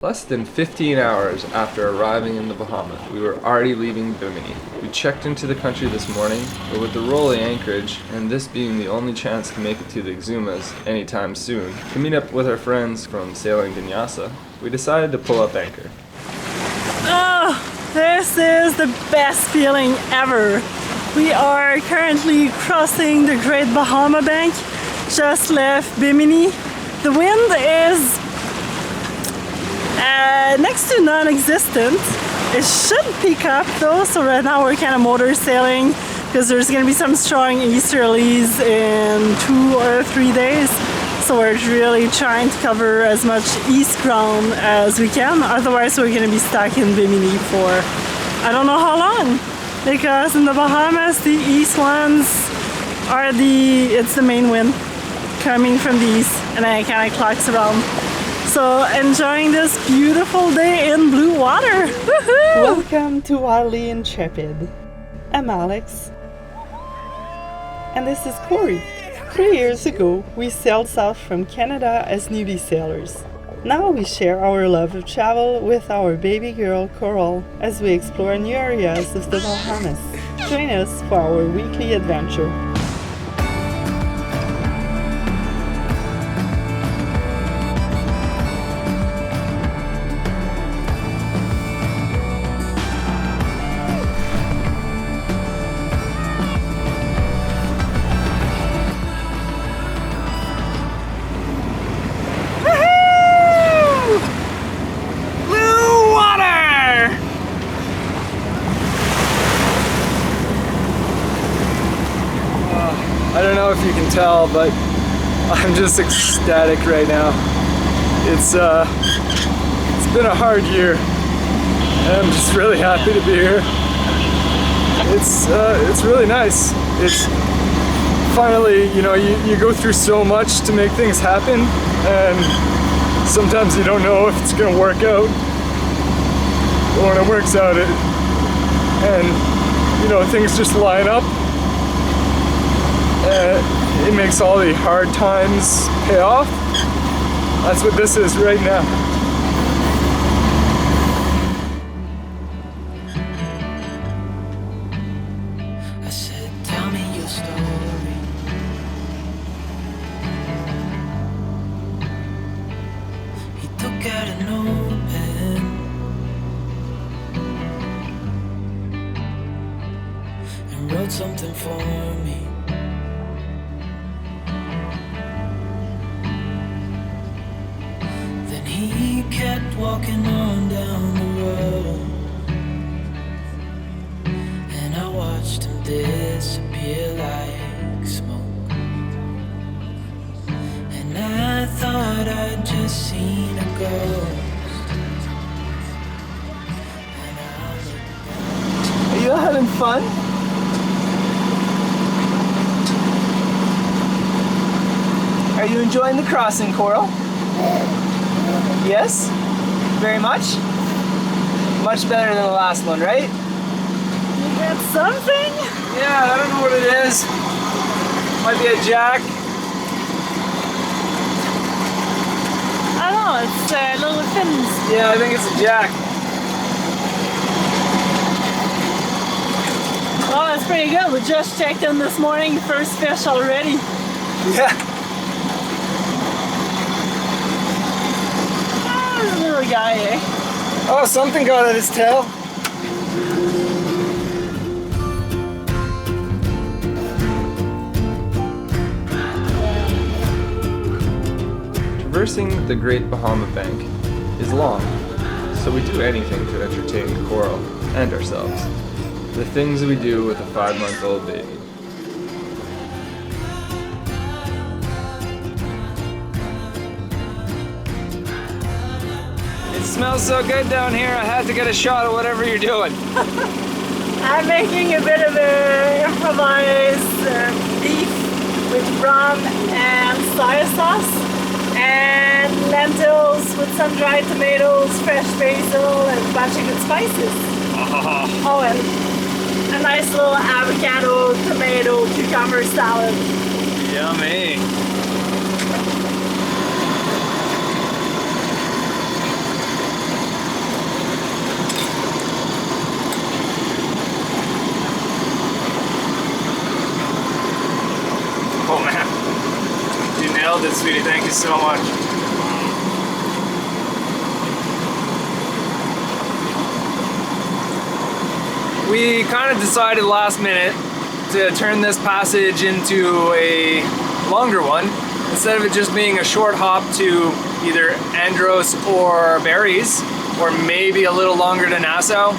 Less than 15 hours after arriving in the Bahamas, we were already leaving Bimini. We checked into the country this morning, but with the rolling anchorage, and this being the only chance to make it to the Exumas anytime soon, to meet up with our friends from SV Vinyasa, we decided to pull up anchor. Oh, this is the best feeling ever. We are currently crossing the Great Bahama Bank, just left Bimini. The wind is next to non-existent. It should pick up though, so right now we're kind of motor sailing because there's going to be some strong easterlies in 2 or 3 days. So we're really trying to cover as much east ground as we can, otherwise we're going to be stuck in Bimini for I don't know how long, because in the Bahamas the east winds are it's the main wind coming from the east, and then it kind of clocks around. So enjoying this beautiful day in blue water. Woohoo! Welcome to Wildly Intrepid. I'm Alex. And this is Corey. 3 years ago, we sailed south from Canada as newbie sailors. Now we share our love of travel with our baby girl Coral as we explore new areas of the Bahamas. Join us for our weekly adventure. I don't know if you can tell, but I'm just ecstatic right now. It's been a hard year, and I'm just really happy to be here. It's really nice. It's finally, you know, you go through so much to make things happen, and sometimes you don't know if it's gonna work out. But when it works out, and you know, things just line up. It makes all the hard times pay off. That's what this is right now. I said, tell me your story. He took out a notepad and wrote something for me. He kept walking on down the road, and I watched him disappear like smoke. And I thought I'd just seen a ghost. And I looked back. Are you having fun? Are you enjoying the crossing, Coral? Yes? Very much? Much better than the last one, right? You got something? Yeah, I don't know what it is. Might be a jack. I don't know, it's little fins. Yeah, I think it's a jack. Oh, that's pretty good. We just checked in this morning, first fish already. Yeah. Little guy, eh? Oh, something got at his tail. Traversing the Great Bahama Bank is long, so we do anything to entertain Coral and ourselves. The things we do with a 5-month-old baby. It smells so good down here, I had to get a shot of whatever you're doing. I'm making a bit of a improvised beef with rum and soy sauce, and lentils with some dried tomatoes, fresh basil, and a bunch of good spices. Oh, and a nice little avocado, tomato, cucumber salad. Yummy. nailed it, sweetie. Thank you so much. We kind of decided last minute to turn this passage into a longer one. Instead of it just being a short hop to either Andros or Barry's, or maybe a little longer to Nassau,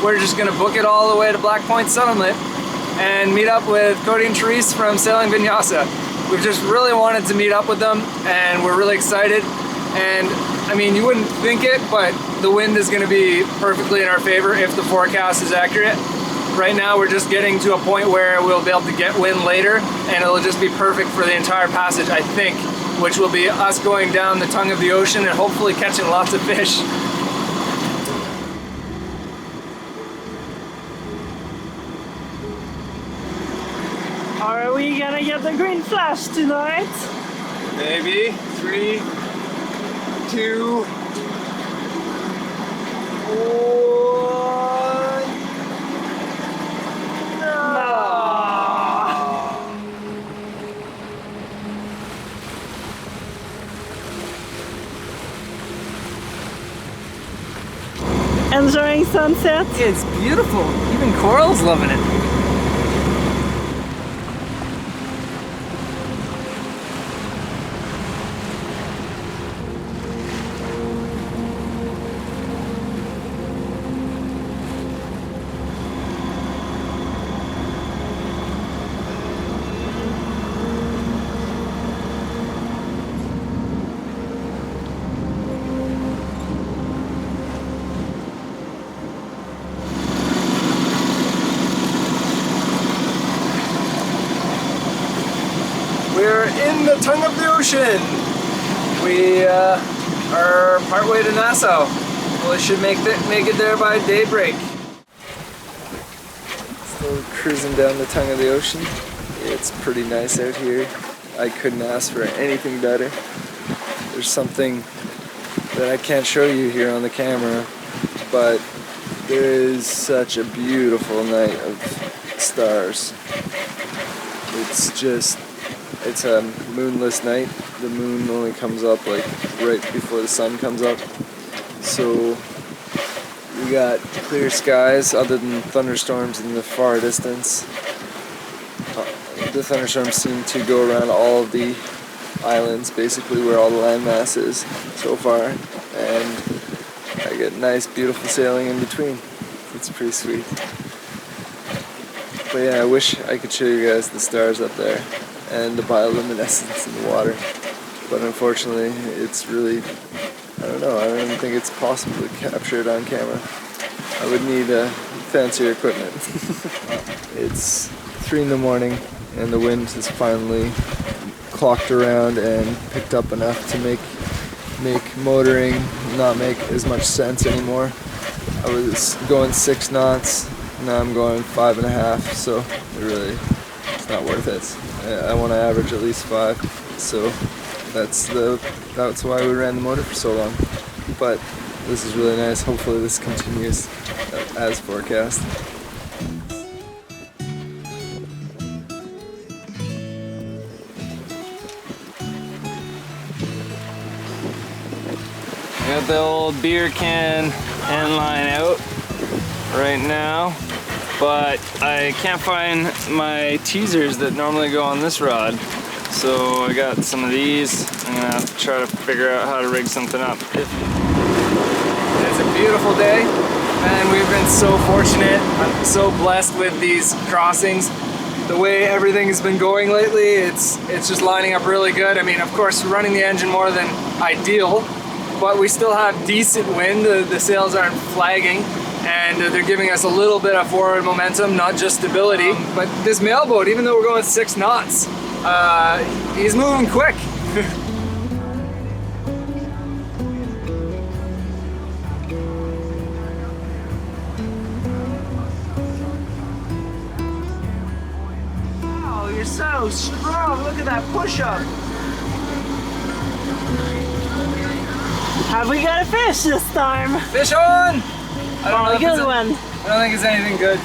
we're just gonna book it all the way to Black Point Settlement and meet up with Cody and Therese from Sailing Vinyasa. We've just really wanted to meet up with them, and we're really excited. And I mean, you wouldn't think it, but the wind is gonna be perfectly in our favor if the forecast is accurate. Right now we're just getting to a point where we'll be able to get wind later, and it'll just be perfect for the entire passage, I think, which will be us going down the tongue of the ocean and hopefully catching lots of fish. Are we gonna get the green flash tonight? Maybe. 3, 2, 1. Enjoying sunset? It's beautiful. Even Coral's loving it. We're in the tongue of the ocean. We are partway to Nassau. We should make it there by daybreak. Still cruising down the tongue of the ocean. It's pretty nice out here. I couldn't ask for anything better. There's something that I can't show you here on the camera, but there is such a beautiful night of stars. It's a moonless night. The moon only comes up like right before the sun comes up. So we got clear skies other than thunderstorms in the far distance. The thunderstorms seem to go around all of the islands, basically where all the landmass is so far. And I get nice, beautiful sailing in between. It's pretty sweet. But yeah, I wish I could show you guys the stars up there and the bioluminescence in the water. But unfortunately, it's really, I don't know, I don't even think it's possible to capture it on camera. I would need fancier equipment. It's 3 in the morning and the wind has finally clocked around and picked up enough to make motoring not make as much sense anymore. I was going 6 knots, now I'm going 5.5, so it's not worth it. I want to average at least 5, so that's why we ran the motor for so long. But this is really nice. Hopefully this continues as forecast. Got the old beer can end line out right now, but I can't find my teasers that normally go on this rod. So I got some of these. I'm gonna have to try to figure out how to rig something up. It's a beautiful day, and we've been so fortunate. I'm so blessed with these crossings. The way everything has been going lately, it's just lining up really good. I mean, of course, running the engine more than ideal, but we still have decent wind. The sails aren't flagging, and they're giving us a little bit of forward momentum, not just stability. But this mailboat, even though we're going 6 knots, he's moving quick. Wow, you're so strong. Look at that push-up. Have we got a fish this time? Fish on! I don't know A good one. I don't think it's anything good.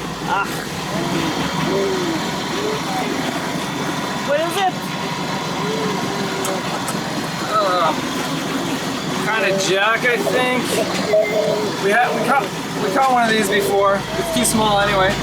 What is it? kind of jack, I think. We caught one of these before. It's too small anyway.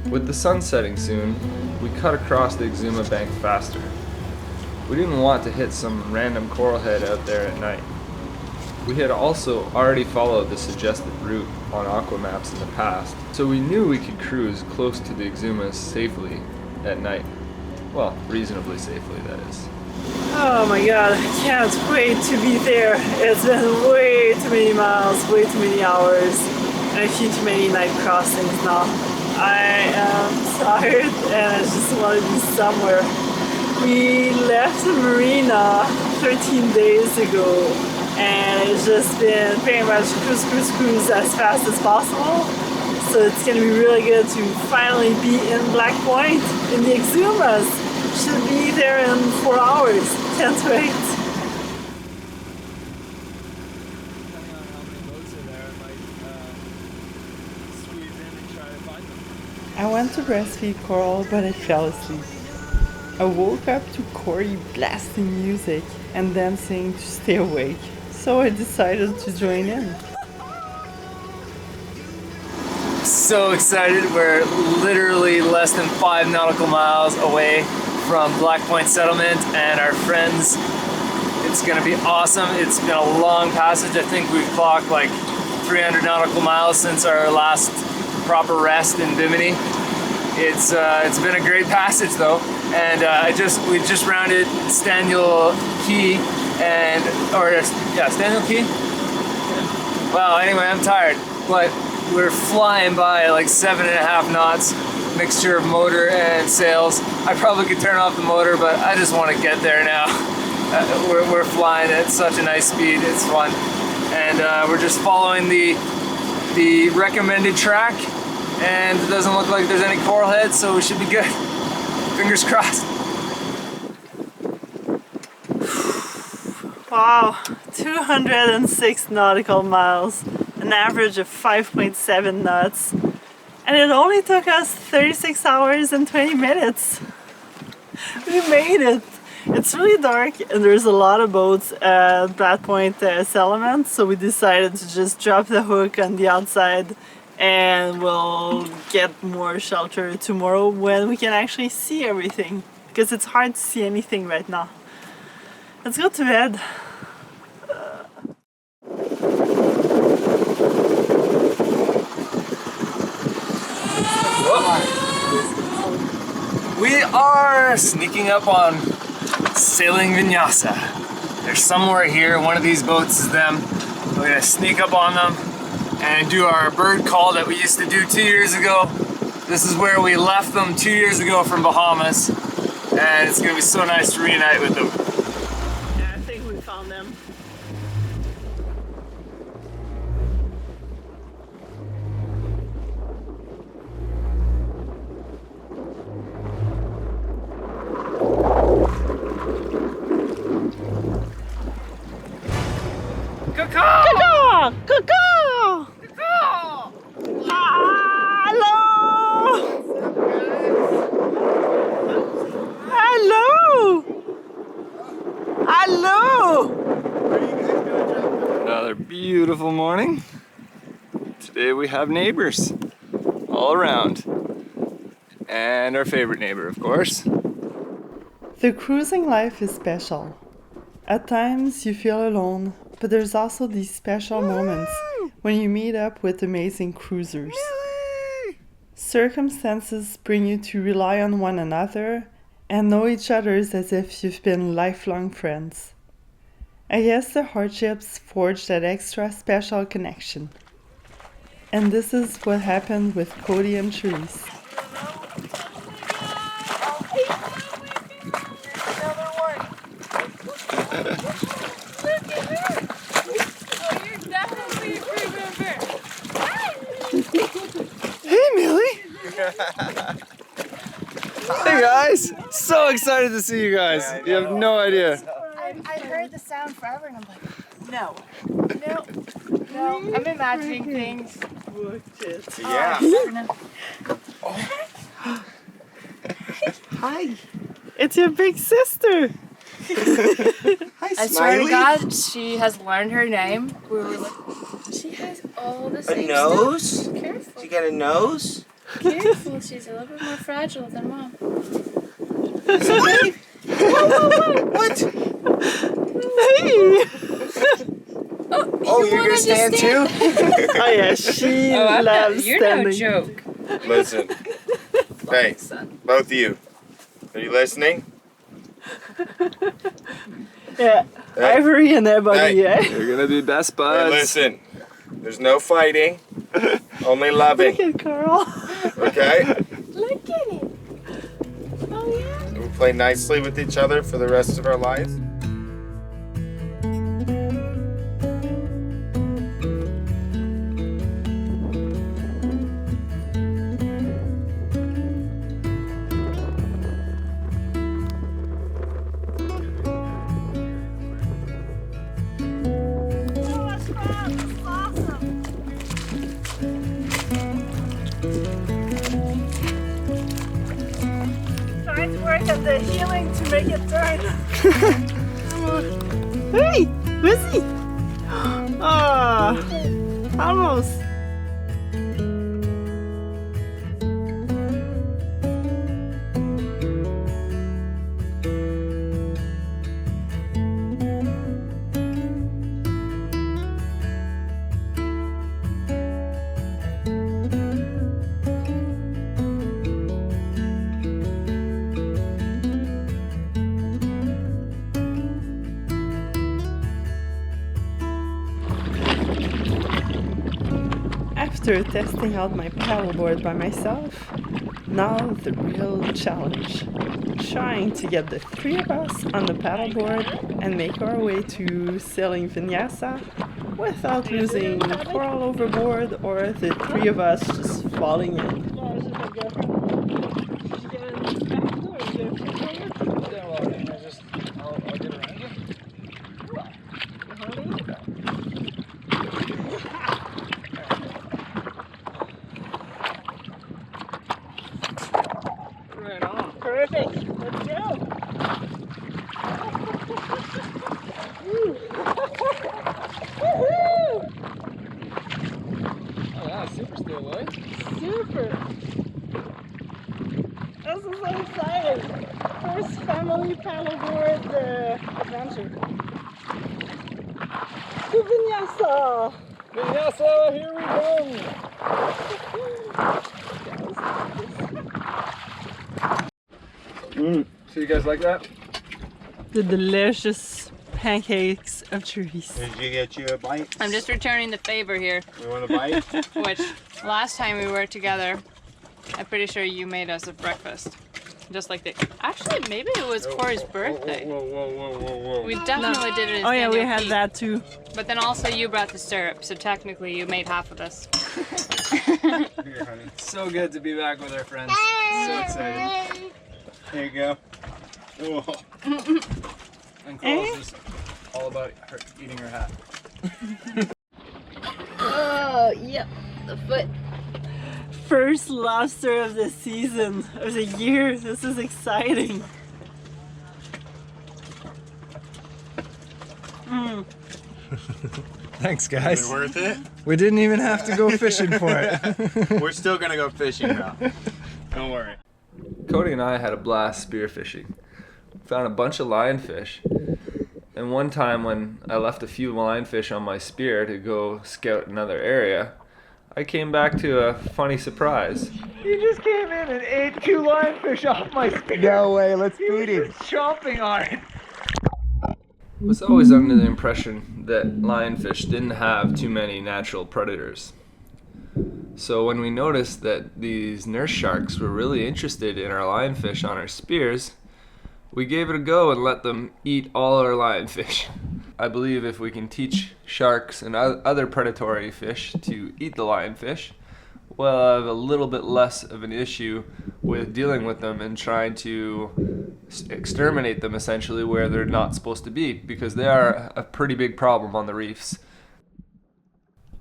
With the sun setting soon, we cut across the Exuma bank faster. We didn't want to hit some random coral head out there at night. We had also already followed the suggested route on aqua maps in the past, so we knew we could cruise close to the Exumas safely at night. Well, reasonably safely, that is. Oh my god, I can't wait to be there. It's been way too many miles, way too many hours, and a few too many night crossings now. I am tired and I just want to be somewhere. We left the marina 13 days ago and it's just been pretty much cruise as fast as possible. So it's going to be really good to finally be in Black Point in the Exumas. Should be there in 4 hours. Can't wait. I went to breastfeed Coral, but I fell asleep. I woke up to Corey blasting music and them saying to stay awake, so I decided to join in. So excited, we're literally less than 5 nautical miles away from Black Point Settlement and our friends. It's gonna be awesome. It's been a long passage. I think we've clocked like 300 nautical miles since our last proper rest in Bimini. It's been a great passage though, and we just rounded Staniel Key Staniel Key. Well, anyway, I'm tired, but we're flying by like 7.5 knots, mixture of motor and sails. I probably could turn off the motor, but I just want to get there now. We're flying at such a nice speed. It's fun, and we're just following the recommended track, and it doesn't look like there's any coral heads, so we should be good. Fingers crossed. Wow, 206 nautical miles, an average of 5.7 knots, and it only took us 36 hours and 20 minutes. We made it. It's really dark and there's a lot of boats at Black Point Settlement, so we decided to just drop the hook on the outside and we'll get more shelter tomorrow when we can actually see everything, because it's hard to see anything right now. Let's go to bed. We are sneaking up on Sailing Vinyasa. They're somewhere here. One of these boats is them. We're gonna sneak up on them and do our bird call that we used to do 2 years ago. This is where we left them 2 years ago from Bahamas, and it's gonna be so nice to reunite with them. Yeah, I think we found them. Caw-caw! Caw-caw! Caw-caw! Hello! Hello! Hello! Another beautiful morning. Today we have neighbors all around. And our favorite neighbor, of course. The cruising life is special. At times you feel alone, but there's also these special moments when you meet up with amazing cruisers. Circumstances bring you to rely on one another and know each other as if you've been lifelong friends. I guess the hardships forge that extra special connection. And this is what happened with Cody and Therese. Hey guys! So excited to see you guys. You have no idea. I heard the sound forever and I'm like, no. I'm imagining things. Yeah. Hi. It's your big sister. Hi, I swear to God, she has learned her name. We were like, she has all the same A nose? stuff. Careful. You got a nose? Careful, she's a little bit more fragile than Mom. What? Hey. Oh, you're gonna stand too? Oh yeah, she loves standing. joke. Listen. Hey, both of you. Are you listening? Yeah, Hey. Ivory and everybody, Hey. yeah. You're gonna be best Hey, buds. listen. There's no fighting. Only loving. Look at Carl. Okay? Look at it. Oh yeah. We'll play nicely with each other for the rest of our lives. Trying to work at the healing to make it turn. Hey, Lizzie. Ah, almost. After testing out my paddleboard by myself, now the real challenge. Trying to get the three of us on the paddleboard and make our way to sailing Vinyasa without losing Coral overboard or the three of us just falling in. Perfect. Let's go. Oh, yeah, super still, eh? Super. This is so exciting. First family paddleboard adventure. To Vinyasa. Vinyasa, here we come. So you guys like that? The delicious pancakes of trees. Did you get you a bite? I'm just returning the favor here, You want a bite? which last time we were together, I'm pretty sure you made us a breakfast. Just like the. Actually, maybe it was Corey's birthday. Whoa. We definitely did it. Oh yeah, we Daniel had Pete. that too. But then also you brought the syrup, so technically you made half of this. Here, honey. So good to be back with our friends. So excited. Here you go. Oh. And Cole's just all about her eating her hat. Oh, yep, the foot. First lobster of the season, of the year. This is exciting. Thanks, Is it guys. worth it? We didn't even have to go fishing for it. We're still gonna go fishing though. Don't worry. Cody and I had a blast spearfishing. Found a bunch of lionfish. And one time when I left a few lionfish on my spear to go scout another area, I came back to a funny surprise. He just came in and ate 2 lionfish off my spear. No way, let's He was feed him. just chomping on it. I was always under the impression that lionfish didn't have too many natural predators. So when we noticed that these nurse sharks were really interested in our lionfish on our spears, we gave it a go and let them eat all our lionfish. I believe if we can teach sharks and other predatory fish to eat the lionfish, we'll have a little bit less of an issue with dealing with them and trying to exterminate them essentially where they're not supposed to be, because they are a pretty big problem on the reefs.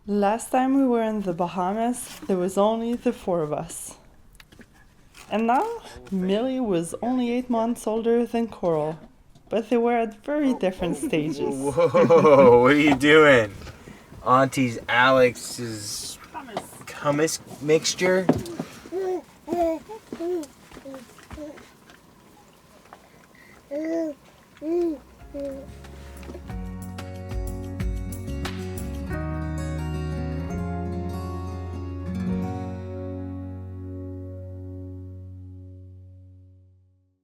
Last time we were in the Bahamas, there was only the 4 of us. And now, Millie was only 8 months older than Coral, but they were at very different stages. Whoa, what are you doing? Auntie's Alex's hummus mixture?